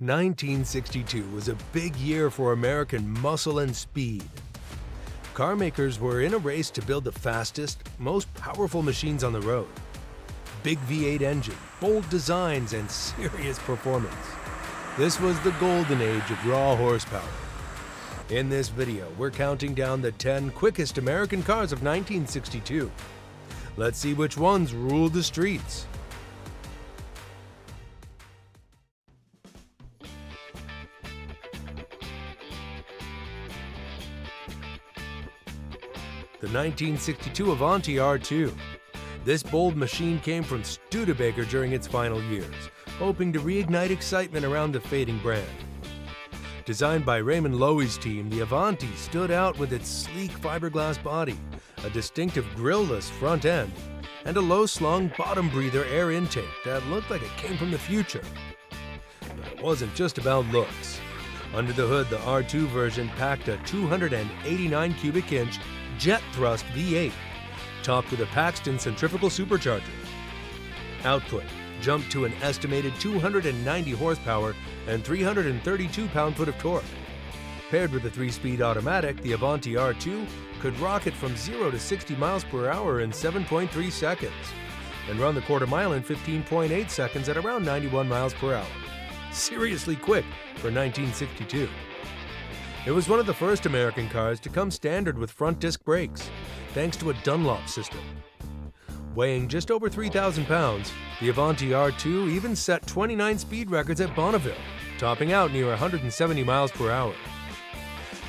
1962 was a big year for American muscle and speed. Car makers were in a race to build the fastest, most powerful machines on the road. Big V8 engine, bold designs, and serious performance. This was the golden age of raw horsepower. In this video, we're counting down the 10 quickest American cars of 1962. Let's see which ones ruled the streets. The 1962 Avanti R2. This bold machine came from Studebaker during its final years, hoping to reignite excitement around the fading brand. Designed by Raymond Loewy's team, the Avanti stood out with its sleek fiberglass body, a distinctive grille-less front end, and a low-slung bottom breather air intake that looked like it came from the future. But it wasn't just about looks. Under the hood, the R2 version packed a 289 cubic inch jet thrust V8, topped with a Paxton centrifugal supercharger. Output jumped to an estimated 290 horsepower and 332 pound-foot of torque. Paired with a 3-speed automatic, the Avanti R2 could rocket from 0 to 60 miles per hour in 7.3 seconds and run the quarter mile in 15.8 seconds at around 91 miles per hour. Seriously quick for 1962. It was one of the first American cars to come standard with front disc brakes, thanks to a Dunlop system. Weighing just over 3,000 pounds, the Avanti R2 even set 29 speed records at Bonneville, topping out near 170 miles per hour.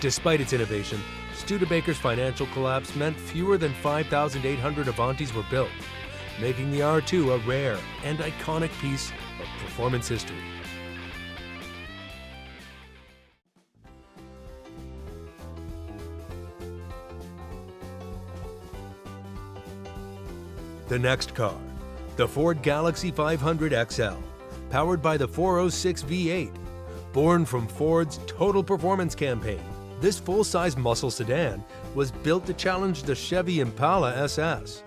Despite its innovation, Studebaker's financial collapse meant fewer than 5,800 Avantis were built, making the R2 a rare and iconic piece of performance history. The next car, the Ford Galaxie 500 XL, powered by the 406 V8. Born from Ford's Total Performance campaign, this full-size muscle sedan was built to challenge the Chevy Impala SS.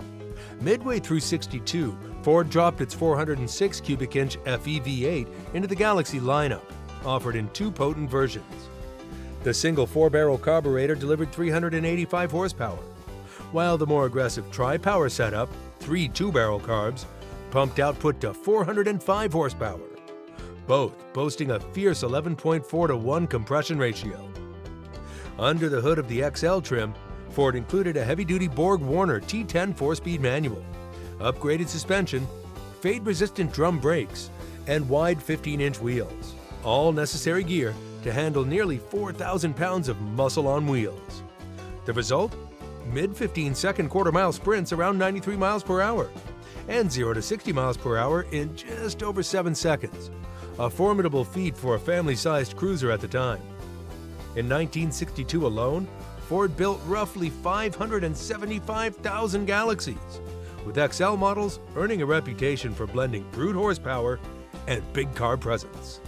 Midway through '62, Ford dropped its 406 cubic inch FE V8 into the Galaxie lineup, offered in two potent versions. The single 4-barrel carburetor delivered 385 horsepower, while the more aggressive tri-power setup, 3 2-barrel carbs, pumped output to 405 horsepower, both boasting a fierce 11.4 to 1 compression ratio. Under the hood of the XL trim, Ford included a heavy-duty Borg-Warner T10 4-speed manual, upgraded suspension, fade-resistant drum brakes, and wide 15-inch wheels, all necessary gear to handle nearly 4,000 pounds of muscle on wheels. The result? Mid-15-second quarter-mile sprints around 93 miles per hour, and 0 to 60 miles per hour in just over 7 seconds, a formidable feat for a family-sized cruiser at the time. In 1962 alone, Ford built roughly 575,000 Galaxies, with XL models earning a reputation for blending brute horsepower and big car presence.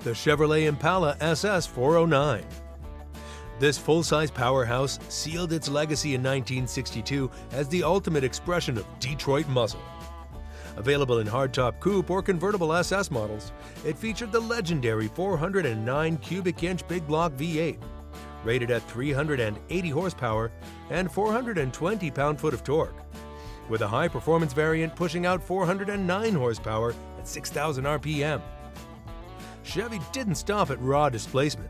The Chevrolet Impala SS 409. This full-size powerhouse sealed its legacy in 1962 as the ultimate expression of Detroit muscle. Available in hardtop coupe or convertible SS models, it featured the legendary 409 cubic inch big block V8, rated at 380 horsepower and 420 pound-foot of torque, with a high-performance variant pushing out 409 horsepower at 6,000 RPM. Chevy didn't stop at raw displacement.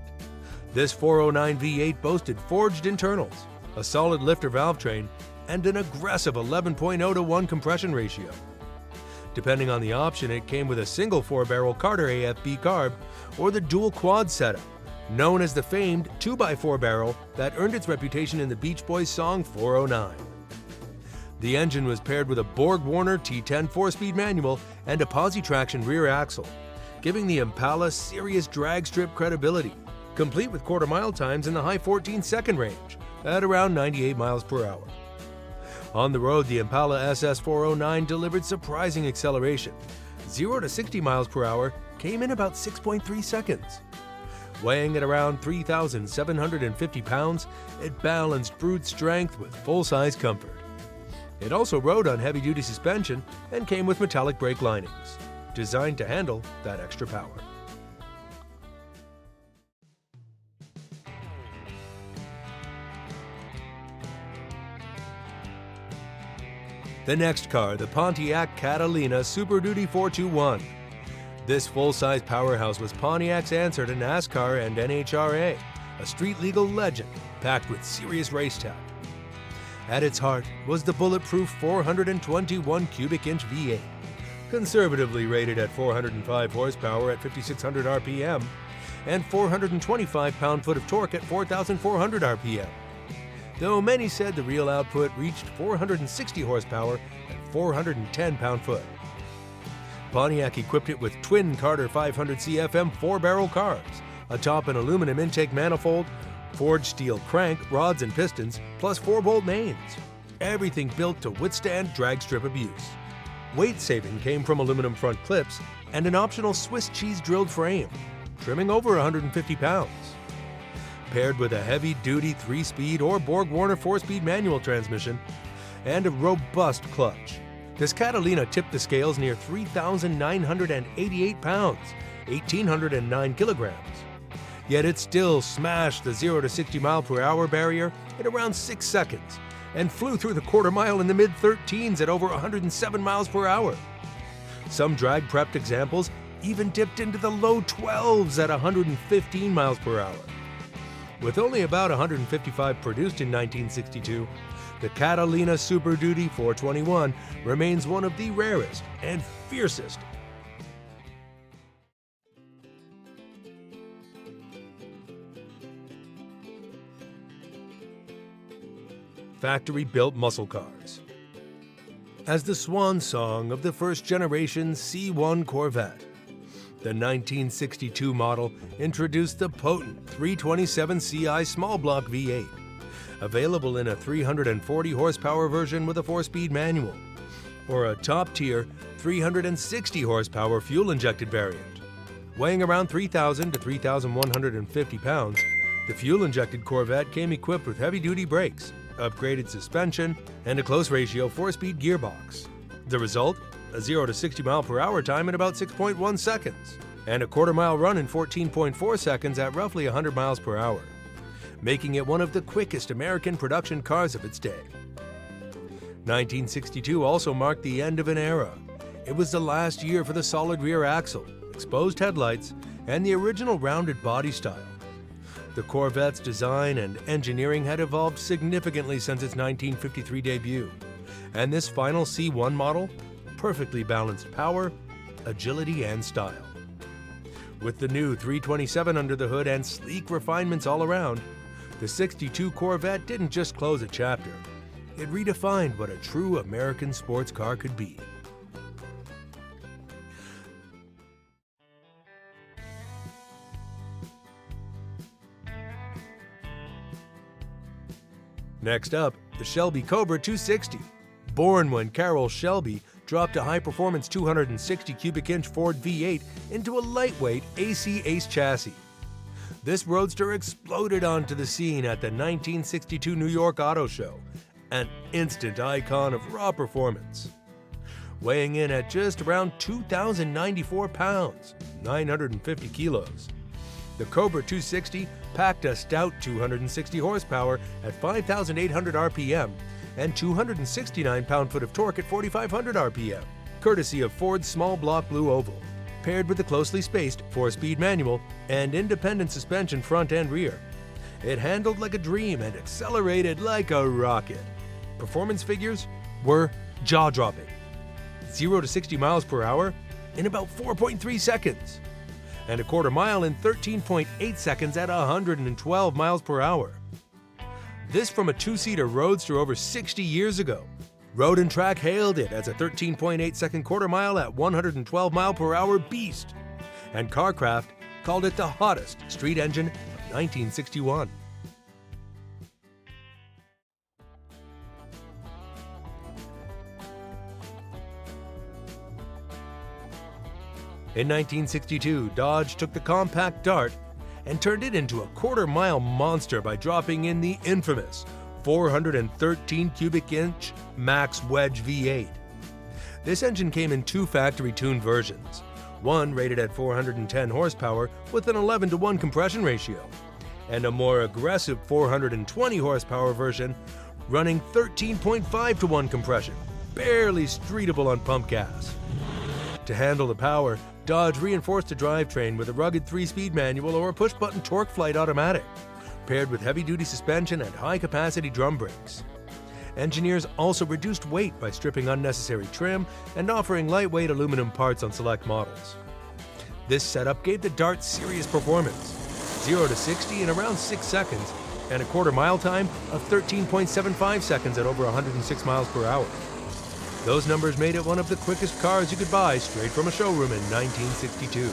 This 409 V8 boasted forged internals, a solid lifter valve train, and an aggressive 11.0 to 1 compression ratio. Depending on the option, it came with a single 4-barrel Carter AFB carb or the dual quad setup, known as the famed 2x4 barrel that earned its reputation in the Beach Boys song 409. The engine was paired with a Borg-Warner T10 4-speed manual and a posi-traction rear axle, giving the Impala serious drag strip credibility, complete with quarter-mile times in the high 14-second range at around 98 miles per hour. On the road, the Impala SS 409 delivered surprising acceleration. 0 to 60 miles per hour came in about 6.3 seconds. Weighing at around 3,750 pounds, it balanced brute strength with full-size comfort. It also rode on heavy-duty suspension and came with metallic brake linings, designed to handle that extra power. The next car, the Pontiac Catalina Super Duty 421. This full-size powerhouse was Pontiac's answer to NASCAR and NHRA, a street-legal legend packed with serious race talent. At its heart was the bulletproof 421 cubic inch V8, conservatively rated at 405 horsepower at 5,600 RPM and 425 pound-foot of torque at 4,400 RPM. Though many said the real output reached 460 horsepower and 410 pound-foot. Pontiac equipped it with twin Carter 500 CFM 4-barrel carbs, atop an aluminum intake manifold, forged steel crank, rods and pistons, plus 4-bolt mains. Everything built to withstand drag strip abuse. Weight saving came from aluminum front clips and an optional Swiss cheese drilled frame, trimming over 150 pounds. Paired with a heavy-duty 3-speed or Borg-Warner 4-speed manual transmission and a robust clutch, this Catalina tipped the scales near 3,988 pounds, 1,809 kilograms. Yet it still smashed the 0 to 60 mile per hour barrier in around 6 seconds and flew through the quarter mile in the mid-13s at over 107 miles per hour. Some drag-prepped examples even dipped into the low 12s at 115 miles per hour. With only about 155 produced in 1962, the Catalina Super Duty 421 remains one of the rarest and fiercest. Factory-built muscle cars. As the swan song of the first-generation C1 Corvette, the 1962 model introduced the potent 327 CI small block V8, available in a 340 horsepower version with a 4-speed manual, or a top-tier 360 horsepower fuel-injected variant. Weighing around 3,000 to 3,150 pounds, the fuel-injected Corvette came equipped with heavy-duty brakes, upgraded suspension, and a close-ratio 4-speed gearbox. The result? A 0 to 60 mile per hour time in about 6.1 seconds, and a quarter-mile run in 14.4 seconds at roughly 100 miles per hour, making it one of the quickest American production cars of its day. 1962 also marked the end of an era. It was the last year for the solid rear axle, exposed headlights, and the original rounded body style. The Corvette's design and engineering had evolved significantly since its 1953 debut, and this final C1 model perfectly balanced power, agility, and style. With the new 327 under the hood and sleek refinements all around, the 62 Corvette didn't just close a chapter, it redefined what a true American sports car could be. Next up, the Shelby Cobra 260. Born when Carroll Shelby dropped a high-performance 260 cubic inch Ford V8 into a lightweight AC Ace chassis. This roadster exploded onto the scene at the 1962 New York Auto Show, an instant icon of raw performance. Weighing in at just around 2,094 pounds, 950 kilos, the Cobra 260 packed a stout 260 horsepower at 5,800 RPM and 269 pound-foot of torque at 4,500 RPM, courtesy of Ford's small block blue oval, paired with the closely spaced 4-speed manual and independent suspension front and rear. It handled like a dream and accelerated like a rocket. Performance figures were jaw-dropping. 0 to 60 miles per hour in about 4.3 seconds, and a quarter mile in 13.8 seconds at 112 miles per hour. This from a 2-seater roadster over 60 years ago. Road and Track hailed it as a 13.8 second quarter mile at 112 mile per hour beast, and CarCraft called it the hottest street engine of 1961. In 1962, Dodge took the compact Dart and turned it into a quarter-mile monster by dropping in the infamous 413 cubic inch max Wedge V8. This engine came in two factory-tuned versions, one rated at 410 horsepower with an 11:1 compression ratio, and a more aggressive 420 horsepower version running 13.5:1 compression, barely streetable on pump gas. To handle the power, Dodge reinforced the drivetrain with a rugged 3-speed manual or a push-button torque flight automatic, paired with heavy-duty suspension and high-capacity drum brakes. Engineers also reduced weight by stripping unnecessary trim and offering lightweight aluminum parts on select models. This setup gave the Dart serious performance, 0 to 60 in around 6 seconds, and a quarter-mile time of 13.75 seconds at over 106 miles per hour. Those numbers made it one of the quickest cars you could buy straight from a showroom in 1962.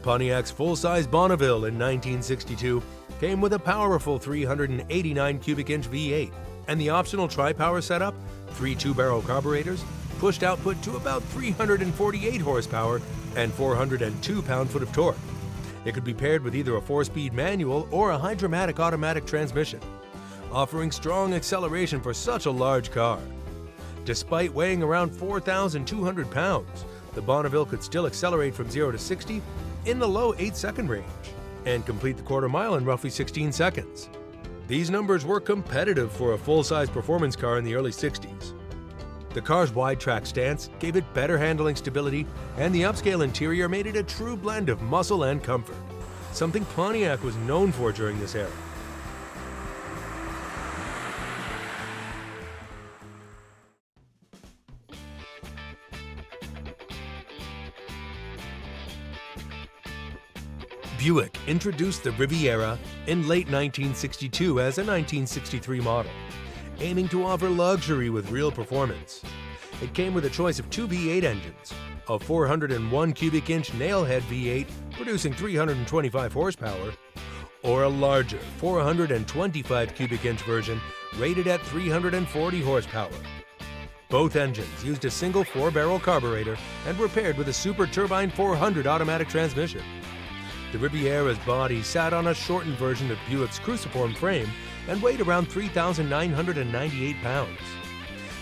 Pontiac's full-size Bonneville in 1962 came with a powerful 389 cubic inch V8 and the optional tri-power setup, 3 two-barrel carburetors, pushed output to about 348 horsepower and 402 pound-foot of torque. It could be paired with either a 4-speed manual or a hydromatic automatic transmission, offering strong acceleration for such a large car. Despite weighing around 4,200 pounds, the Bonneville could still accelerate from 0 to 60 in the low 8-second range and complete the quarter mile in roughly 16 seconds. These numbers were competitive for a full-size performance car in the early 60s. The car's wide track stance gave it better handling stability, and the upscale interior made it a true blend of muscle and comfort, something Pontiac was known for during this era. Buick introduced the Riviera in late 1962 as a 1963 model, aiming to offer luxury with real performance. It came with a choice of two V8 engines, a 401 cubic inch nailhead V8 producing 325 horsepower, or a larger 425 cubic inch version rated at 340 horsepower. Both engines used a single 4-barrel carburetor and were paired with a Super Turbine 400 automatic transmission. The Riviera's body sat on a shortened version of Buick's cruciform frame and weighed around 3,998 pounds.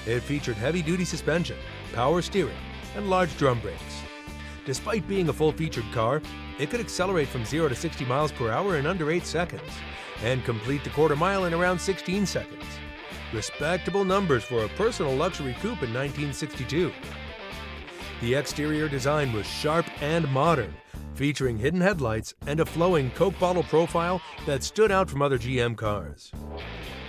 It featured heavy-duty suspension, power steering, and large drum brakes. Despite being a full-featured car, it could accelerate from 0 to 60 miles per hour in under 8 seconds and complete the quarter mile in around 16 seconds. Respectable numbers for a personal luxury coupe in 1962. The exterior design was sharp and modern, featuring hidden headlights and a flowing Coke bottle profile that stood out from other GM cars.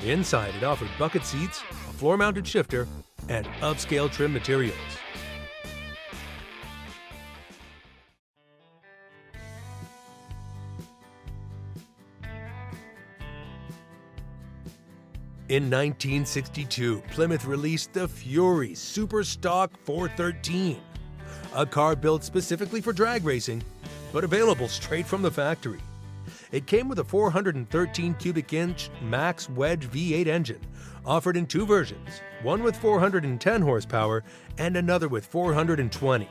Inside, it offered bucket seats, a floor-mounted shifter, and upscale trim materials. In 1962, Plymouth released the Fury Super Stock 413, a car built specifically for drag racing, but available straight from the factory. It came with a 413 cubic inch max Wedge V8 engine, offered in two versions, one with 410 horsepower and another with 420.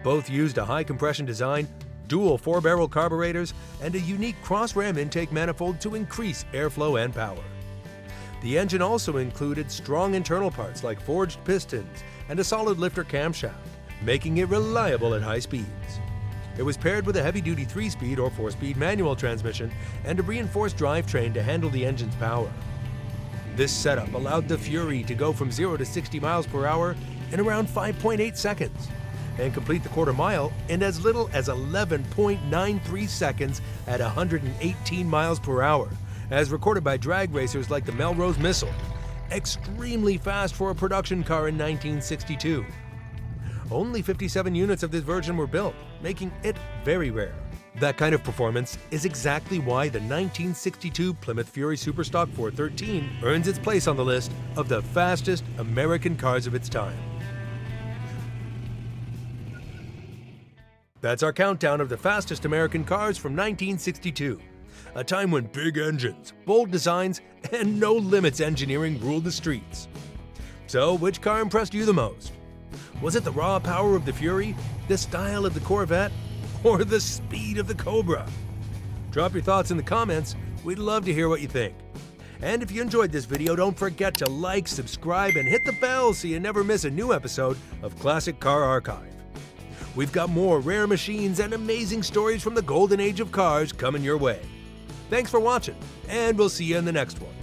Both used a high compression design, dual 4-barrel carburetors, and a unique cross-ram intake manifold to increase airflow and power. The engine also included strong internal parts like forged pistons and a solid lifter camshaft, making it reliable at high speeds. It was paired with a heavy-duty 3-speed or 4-speed manual transmission and a reinforced drivetrain to handle the engine's power. This setup allowed the Fury to go from 0 to 60 miles per hour in around 5.8 seconds and complete the quarter mile in as little as 11.93 seconds at 118 miles per hour, as recorded by drag racers like the Melrose Missile. Extremely fast for a production car in 1962. Only 57 units of this version were built, making it very rare. That kind of performance is exactly why the 1962 Plymouth Fury Superstock 413 earns its place on the list of the fastest American cars of its time. That's our countdown of the fastest American cars from 1962, a time when big engines, bold designs, and no limits engineering ruled the streets. So, which car impressed you the most? Was it the raw power of the Fury, the style of the Corvette, or the speed of the Cobra? Drop your thoughts in the comments. We'd love to hear what you think. And if you enjoyed this video, don't forget to like, subscribe, and hit the bell so you never miss a new episode of Classic Car Archive. We've got more rare machines and amazing stories from the golden age of cars coming your way. Thanks for watching, and we'll see you in the next one.